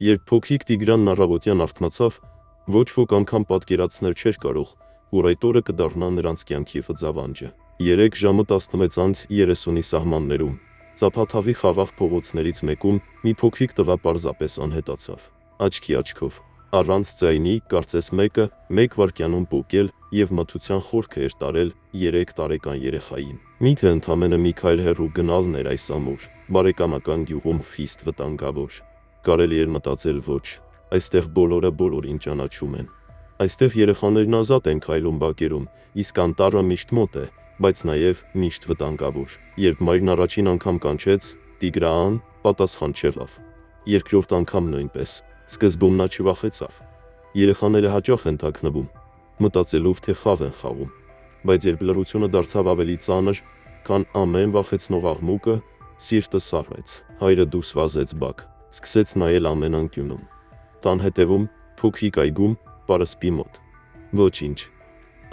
Երբ փոքրիկ Տիգրանն առավոտյան արթնացավ, ոչ ոք անգամ պատկերացնել չէր կարող, որ այդ օրը կդառնա նրանց կյանքի խձավանջը։ 3 ժամը 16:30-ի սահմաններում, Ծափաթավի խաղաղ փողոցներից մեկում մի փոքրիկ տղա պարզապես անհետացավ։ Աչքի աչքով, առանց ձայնի, կարծես մեկը 1 վայրկյանում պոկել և մթության խորքը էր տարել 3 տարեկան երեխային։ Միթե ընդամենը մի քայլ հեռու գնալն էր այս ամուր, բարեկամական գյուղում խիստ վտանգավոր։ Կարելի էր մտածել ոչ, այստեղ բոլորը բոլորին ճանաչում են։ Այստեղ երեխաներն ազատ են քայլում բակերում, իսկ անտառը միշտ մոտ է, բայց նաև միշտ վտանգավոր։ Երբ մայրն առաջին անգամ կանչեց «Տիգրան», պատասխան չեղավ։ Երկրորդ անգամ նույնպես։ Սկզբում նա չվախեցավ։ Երեխաները հաճախ են թաքնվում, մտածելով թե խաղ են խաղում։ Բայց երբ լռությունը դարձավ ավելի ծանր, քան ամեն վախեցնող աղմուկը, սիրտը սառեց։ Հայրը դուրս վազեց բակ, սկսեց նայել ամեն անկյունում։ Տան հետևում, փոքրիկ այգում, պարսպի մոտ։ Ոչինչ։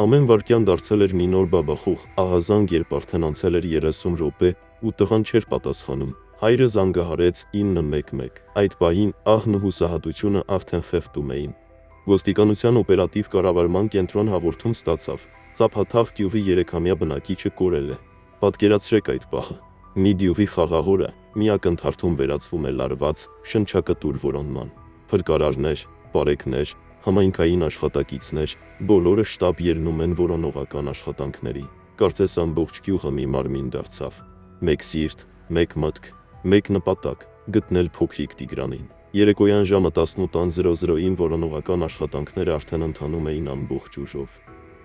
Ամեն վայրկյան դարձել էր մի նոր բաբախուղ, ահազանգ, երբ արդեն անցել էր 30 րոպե ու տղան չէր պատասխանում։ Հայրը զանգահարեց 911։ Այդ պահին ահն ու հուսահատությունը արդեն խեղդում էին։ Ոստիկանության օպերատիվ կառավարման կենտրոն հաղորդում ստացավ. Ծափաթաղ գյուղի 3-ամյա բնակիչը կորել է։ Պատկերացրեք այդ պահը։ Մի գյուղի խաղաղ օրը մի ակնթարթում վերածվում է լարված, շնչակտուր որոնման։ Փրկարարներ, պարեկներ, համայնքային աշխատակիցներ, բոլորը շտապ ելնում են որոնողական աշխատանքների։ Կարծես ամբողջ գյուղը մի մարմին դարձավ։ Մեկ սիրտ, մեկ մտք, մեկ նպատակ՝ գտնել փոքրիկ Տիգրանին։ Երեկոյան ժամը 18:00-ին որոնողական աշխատանքները արդեն ընթանում էին ամբողջ ուժով։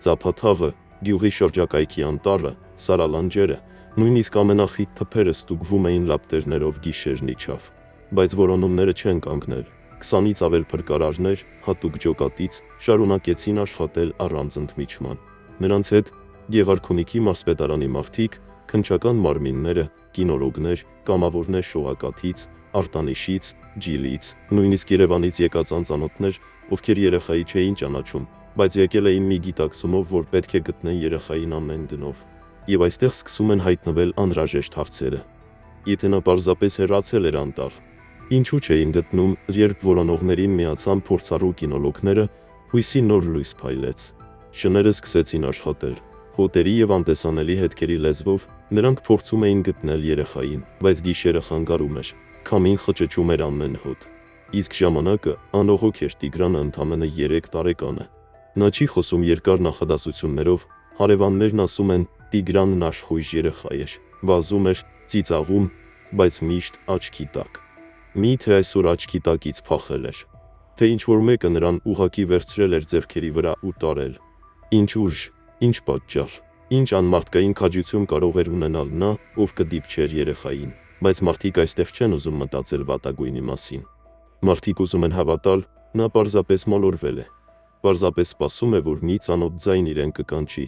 Ծափաթաղը, գյուղի շրջակայքի անտառը, սարալանջերը, նույնիսկ ամենախիտ թփերը ստուգվում էին լապտերներով գիշերն իջավ։ Բայց որոնումները չեն կանգնել։ 20-ից ավել փրկարարներ, հատուկ ջոկատից, շարունակեցին աշխատել առանց ընդմիջման։ Նրանց հետ Գեղարքունիքի մարզպետարանի մարդիկ, քննչական մարմինները, կինոլոգներ, կամավորներ Շողակաթից, Արտանիշից, Ջիլից, նույնիսկ Երևանից եկած անծանոթներ, ովքեր երեխայի չէին ճանաչում, բայց եկել էին մի գիտակցումով, որ պետք է գտնեն երեխային ամեն գնով։ Եվ այստեղ սկսում են հայտնվել անհրաժեշտ հարցերը։ Եթե նա պարզապես հեռացել էր անտառ, ինչու չէին գտնում, երբ որոնողներին միացան փորձառու կինոլոգները, հույսի նոր լույս փայլեց։ Շները սկսեցին աշխատել։ Հոտերի և անտեսանելի հետքերի լեզվով նրանք փորձում էին գտնել երեխային, բայց գիշերը խանգարում էր, քամին խճճում էր ամեն հոտ։ Իսկ ժամանակը անողոք էր, Տիգրանը ընդամենը 3 տարեկան է։ Նա չի խոսում երկար նախադասություններով, հարևաններն ասում են Տիգրանն աշխույժ երեխա էր, վազում էր, ծիծաղում, բայց միշտ աչքի տակ։ Միթե այսօր աչքի տակից փախել էր, թե ինչ-որ մեկը նրան ուղղակի վերցրել էր ձեռքերի վրա ու տարել։ Ինչ ուժ, ինչ պատճառ, ինչ անմարդկային քաջություն կարող էր ունենալ նա, ով կդիպչեր երեխային։ Բայց մարդիկ այստեղ չեն ուզում մտածել վատագույնի մասին։ Մարդիկ ուզում են հավատալ, նա պարզապես մոլորվել է։ Պարզապես սպասում է, որ մի ծանոթ ձայն իրեն կկանչի։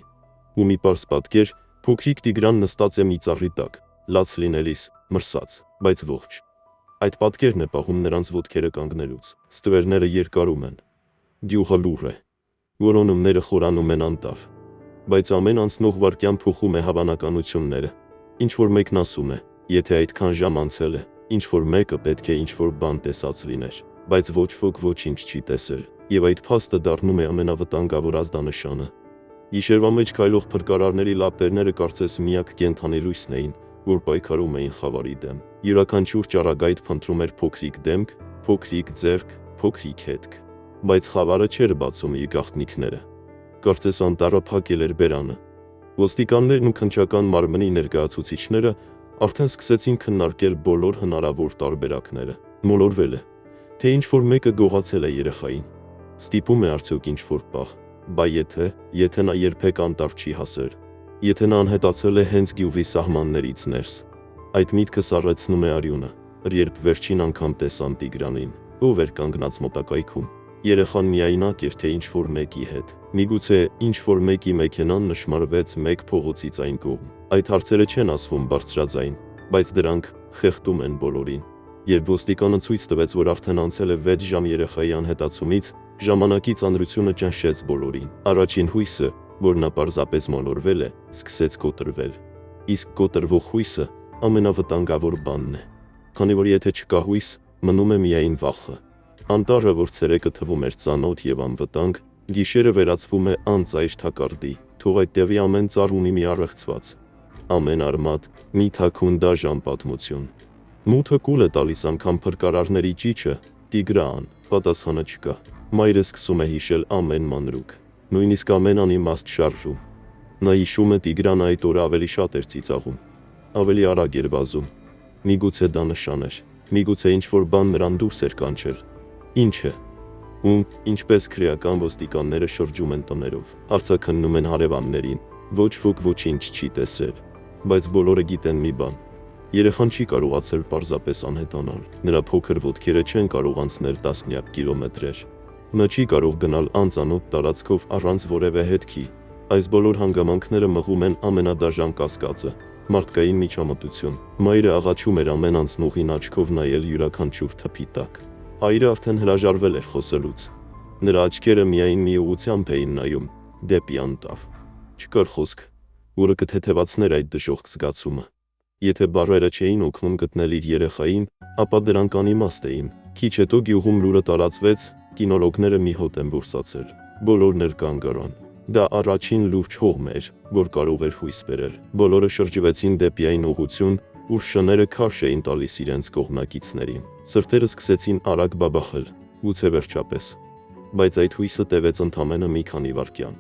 Ու մի պարզ պատկեր, փոքրիկ Տիգրան նստած է մի ծառի տակ, լաց լինելիս, մրսած, բայց ողջ։ Այդ պատկերն է պահում նրանց ոտքերը կանգնելուց։ Ստվերները երկարում են։ Գյուղը լուռ է։ Որոնումները խորանում են անտառ։ Բայց ամեն անցնող վայրկյան փոխում է հավանականությունները։ Ինչ-որ մեկն ասում է, եթե այդքան ժամ անցել է, ինչ-որ մեկը պետք է ինչ-որ բան տեսած լիներ, բայց ոչ ոք ոչինչ չի տեսել, և այդ փաստը դառնում է ամենավտանգավոր ազդանշանը։ Գիշերվա մեջ քայլող փրկարարների լապտերները կարծես միակ կենդանի լույսն էին, որ պայքարում էին խավարի դեմ։ Յուրաքանչյուր ճառագայթ փնտրում էր փոքրիկ դեմք, փոքրիկ ձեռք, փոքրիկ հետք։ Բայց խավարը չէր բացում իր գաղտնիքները։ Կարծես անտառը փակել էր բերանը։ Ոստիկաններն ու քննչական մարմնի ներկայացուցիչները արդեն սկսեցին քննարկել բոլոր հնարավոր տարբերակները։ Մոլորվել է, թե ինչ-որ մեկը գողացել է երեխային։ Ստիպում է արդյոք ինչ-որ պահ։ Բա եթե նա երբեք անտառ չի հասել, եթե նա անհետացել է հենց գյուղի սահմաններից ներս։ Այդ միտքը սառեցնում է արյունը, երբ վերջին անգամ տեսան Տիգրանին, ով էր կանգնած մոտակայքում։ Երեխան միայնակ էր, թե ինչ-որ մեկի հետ։ Միգուցե ինչ-որ մեկի մեքենան նշմարվեց մեկ փողոցից այն կողմ։ Այդ հարցերը չեն ասվում բարձրաձայն, բայց դրանք խեղդում են բոլորին։ Երբ ոստիկանը ցույց տվեց, որ արդեն անցել է 6 ժամ երեխայի անհետացումից, ժամանակի ծանրությունը ճնշեց բոլորին։ Առաջին հույսը, որ նա պարզապես մոլորվել է, սկսեց կոտրվել։ Իսկ կոտրվող հույսը ամենավտանգավոր բանն է։ Քանի որ եթե չկա հույս, մնում է միայն վախը։ Անտառը, որ ցերեկը թվում էր ծանոթ եւ անվտանգ, գիշերը վերածվում է անծայր թակարդի, թող այդտեղի ամեն ծառ ունի մի առեղծված, ամեն արմատ մի թաքուն դաժան պատմություն։ Մութը կուլ է տալիս անգամ փրկարարների ճիչը, Տիգրան, պատասխանը չկա։ Մայրը սկսում է հիշել ամեն մանրուք, նույնիսկ ամեն անիմաստ շարժում։ Նա հիշում է Տիգրանը այդ օրը ավելի շատ էր ծիծաղում, ավելի արագ էր վազում։ Միգուցե դա նշան էր, միգուցե ինչ-որ բան նրան դուրս էր կանչել։ Ինչը։ Ում, ինչպես քրեական ոստիկանները շրջում են տներով, արձաքննում են հարևաններին, ոչ ոք ոչինչ չի տեսել, բայց բոլորը գիտեն մի բան. երեխան չի կարողացել պարզապես անհետանալ, նրա փոքր ոտքերը չեն կարող անցնել տասնյակ կիլոմետրեր, նա չի կարող գնալ անծանոթ տարածքով առանց որևէ հետքի։ Այս բոլոր հանգամանքները մղում են ամենադաժան կասկածը՝ մարդկային միջամտություն։ Մայրը աղաչում էր ամեն անցնողին աչքով նայել յուրաքանչյուր թփի տակ։ Հայրը արդեն հրաժարվել էր խոսելուց, նրա աչքերը միայն մի ուղղությամբ էին նայում՝ դեպի անտառ։ Չկար խոսք, որը կթեթևացներ այդ դժոխք զգացումը։ Եթե բառերը չէին օգնում գտնել իր երեխային, ապա դրանք անիմաստ էին։ Քիչ հետո գյուղում լուրը տարածվեց, կինոլոգները մի հոտ են բուրսացել, բոլորն էլ կանգ առան։ Դա առաջին լուրջ հողմ էր, որ կարող էր հույս բերել։ Բոլորը շրջվեցին դեպի այն ուղղություն, ուր շները քարշ էին տալիս իրենց կողմնակիցներին։ Սրտերը սկսեցին արագ բաբախել, գուցե վերջապես։ Բայց այդ հույսը տևեց ընդամենը մի քանի վայրկյան։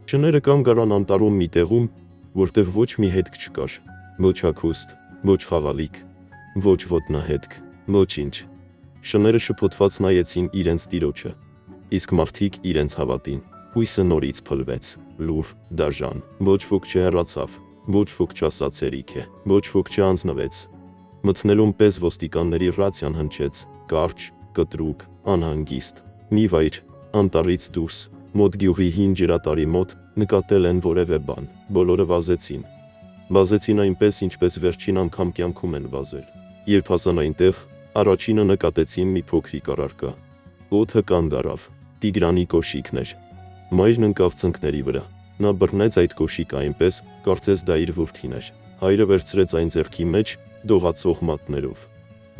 Շները կանգ առան անտառում մի տեղում, որտեղ ոչ մի հետք չկար, ոչ հագուստ, ոչ խաղալիք, ոչ ոտնահետք, ոչինչ։ Շները շփոթված նայեցին իրենց տիրոջը, իսկ մարդիկ իրենց հավատին։ Հույսը նորից փլվեց, լուր, դաժան, ոչ ոք չհեռացավ, ոչ ոք չասաց հերիք է, ոչ ոք չանձնվեց։ Մթնելուն պես ոստիկանների ռացիան հնչեց, կարճ, կտրուկ, անհանգիստ։ Մի վայր, անտառից դուրս, մոտ գյուղի հին ջրատարի մոտ, նկատել են որևէ բան, բոլորը վազեցին։ Վազեցին այնպես, ինչպես վերջին անգամ կյանքում են վազել։ Երբ հասան այնտեղ, առաջինը նկատեցին մի փոքրիկ առարկա։ Օդը կանգ առավ, Տիգրանի կոշիկն էր։ Մայրն ընկավ ծնկների վրա, նա բռնեց այդ կոշիկը այնպես, կարծես դա իր որդին էր։ Հայրը վերցրեց այն ձեռքի մեջ, դողացող մատներով։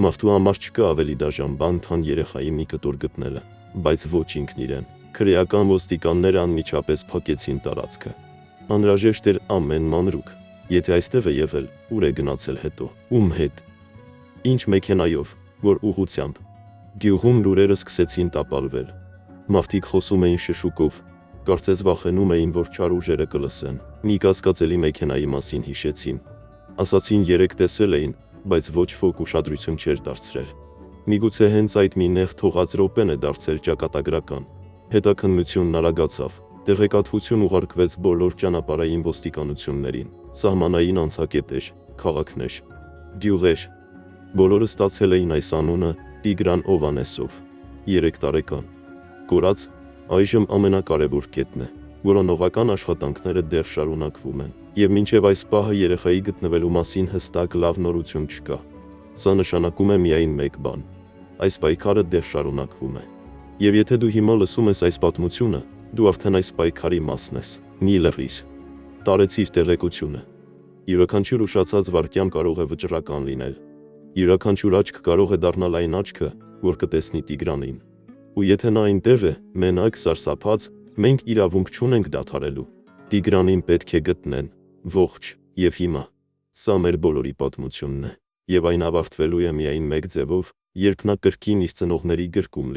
Մարդու համար չկա ավելի դաժան բան, քան երեխայի մի կտոր գտնելը, բայց ոչ ինքն իրեն։ Քրեական ոստիկանները անմիջապես փակեցին տարածքը։ Անհրաժեշտ էր ամեն մանրուք։ Եթե այստեղ է եղել, ուր է գնացել հետո, ում հետ, ինչ մեքենայով, որ ուղղությամբ։ Գյուղում լուրերը սկսեցին տապալվել։ Մարդիկ խոսում էին շշուկով, կարծես վախենում էին, որ չար ուժերը կլսեն։ Մի կասկածելի մեքենայի մասին հիշեցին։ Ասացին երեք տեսել էին, բայց ոչ ոք ուշադրություն չէր դարձրել։ Միգուցե հենց այդ մի նեղ թողած րոպեն է դարձել ճակատագրական։ Հետաքննությունն արագացավ, տեղեկատվություն ուղարկվեց բոլոր ճանապարհային ոստիկանություններին, սահմանային անցակետեր, քաղաքներ, գյուղեր։ Բոլորը ստացել էին այս անունը Տիգրան Օվանեսով, 3 տարեկան։ Կորած, այժմ ամենակարևոր կետն է, որոնողական աշխատանքները դեռ շարունակվում են, եւ մինչեւ այս պահը երեխայի գտնվելու մասին հստակ լավ նորություն չկա։ Սա նշանակում է միայն մեկ բան. այս պայքարը դեռ շարունակվում է։ Եվ եթե դու հիմա լսում ես այս պատմությունը, դու արդեն այս պայքարի մասն ես։ Մի լռիր, տարեցիր տեղեկությունը։ Յուրաքանչյուր ուշացած վայրկյան կարող է վճռական լինել։ Յուրաքանչյուր աչք կարող է դառնալ այն աչքը, որ կտեսնի Տիգրանին։ Ու եթե նա այնտեղ է, մենակ, սարսափած, մենք իրավունք չունենք դադարելու։ Տիգրանին պետք է գտնեն, ողջ, եւ հիմա։ Սա մեր բոլորի պատմությունն է, եւ այն ավարտվելու է միայն մեկ ձևով, երբ նա կրկին իր ծնողների գրկում